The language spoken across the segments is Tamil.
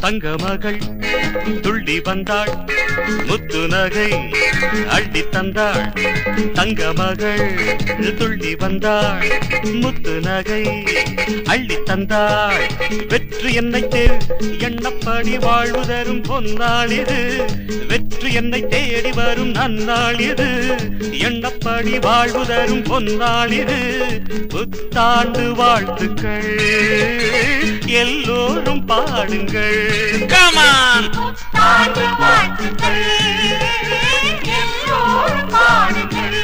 தங்க மகள் துள்ளி வந்தாள் முத்து நகை அள்ளி தந்தாள் தங்க மகள் துள்ளி வந்தாள் முத்து நகை அள்ளி தந்தாள் வெற்றி என்னை தேடி எண்ணப்படி வாழ்வு தரும் பொன்னாள் இது வெற்றி என்னை தேடி வரும் நன்னாள் இது எண்ணப்படி வாழ்வு தரும் பொன்னாள் இது புத்தாண்டு வாழ்த்துக்கள் எல்லோரும் பாடுங்கள் கமான் புத்தாண்டு வாழ்த்துக்கள் எல்லோரும் பாடுங்கள்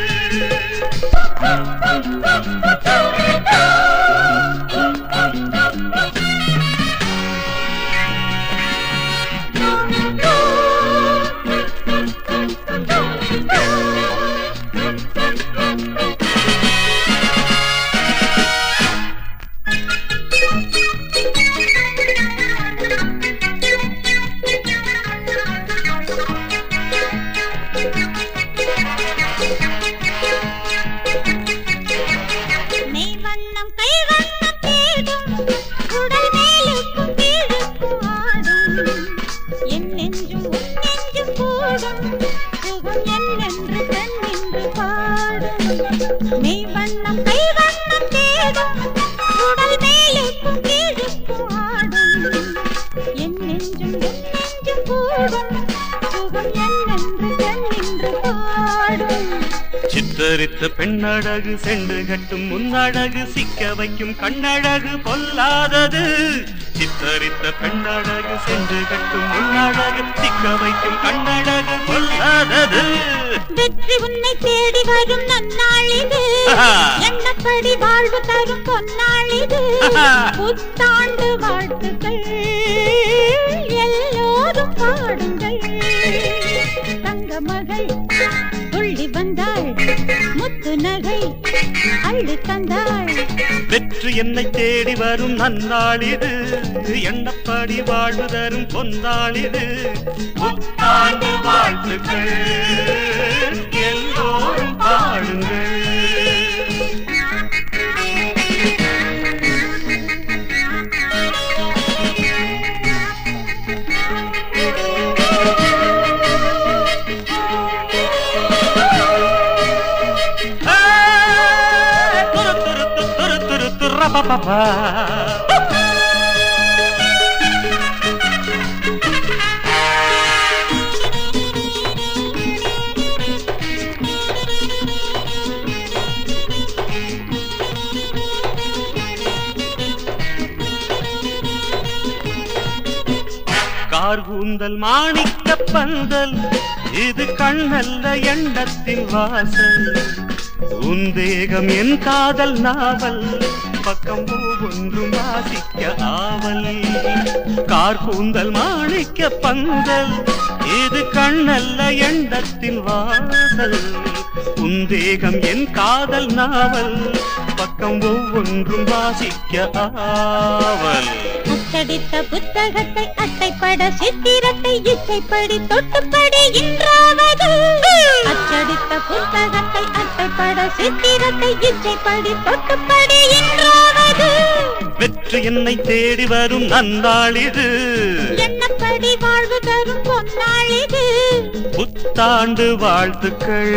சித்தரித்த பெண்ணழகு சென்று கட்டும் முன்னழகு சிக்க வைக்கும் கண்ணழகு பொல்லாதது சித்தரித்த பெண்ணழகு சென்று கட்டும் முன்னழகு சிக்க வைக்கும் கண்ணழகு பொல்லாதது வெற்றி உன்னை தேடி வரும் நன்னாள் இது எண்ணப்படி வாழ்வு தரும் பொன்னாள் இது புத்தாண்டு வாழ்த்துக்கள் எல்லோரும் பாடுங்கள் தங்க மகள் துள்ளி வந்தாள் முத்து நகை அள்ளி தந்தாள் வெற்றி என்னை தேடி வரும் நன்னாள் இது எண்ணப்படி வாழ்வு தரும் பொன்னாள் இது புத்தாண்டு வாழ்த்துக்கள் எல்லோரும் பாடுங்கள் கார்கூந்தல் மாணிக்க பந்தல் இது கண்ணல்ல எண்ணத்தின் வாசல் உன் தேகம் என் காதல் நாவல் பக்கம் ஒன்றும் வாசிக்க ஆவல் கார்கூந்தல் மாணிக்க பந்தல் இது கண்ணல்ல எண்ணத்தின் வாசல் உன் தேகம் என் காதல் நாவல் பக்கம் ஒவ்வொன்றும் வாசிக்க ஆவல் அச்சடித்த புத்தகத்தை அட்டைப்பட சித்திரத்தை இசைப்படி தொட்டுப்படி இன்றாவது அச்சடித்த புத்தகத்தை அட்டைப்பட சித்திரத்தை இசைப்படி தொட்டுப்படி இன்றாவது வெற்றி என்னை தேடி வரும் நன்னாள் இது எண்ணப்படி வாழ்வு தரும் பொன்னாள் இது புத்தாண்டு வாழ்த்துக்கள்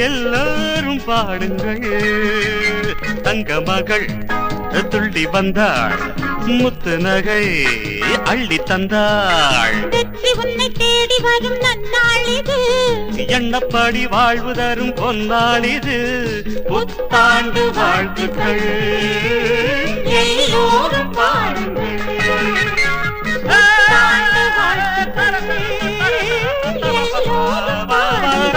எல்லாரும் பாடுங்கள் தங்க மகள் துள்ளி வந்தாள் முத்து நகை அள்ளி தந்தாள் வெற்றி உன்னை தேடி வரும் நன்னாள் இது எண்ணப்படி வாழ்வு தரும் பொன்னாள் இது புத்தாண்டு வாழ்த்துக்கள் எல்லோரும் பாடுங்கள் புத்தாண்டு வாழ்த்துக்கள் எல்லோரும் பாடுங்கள்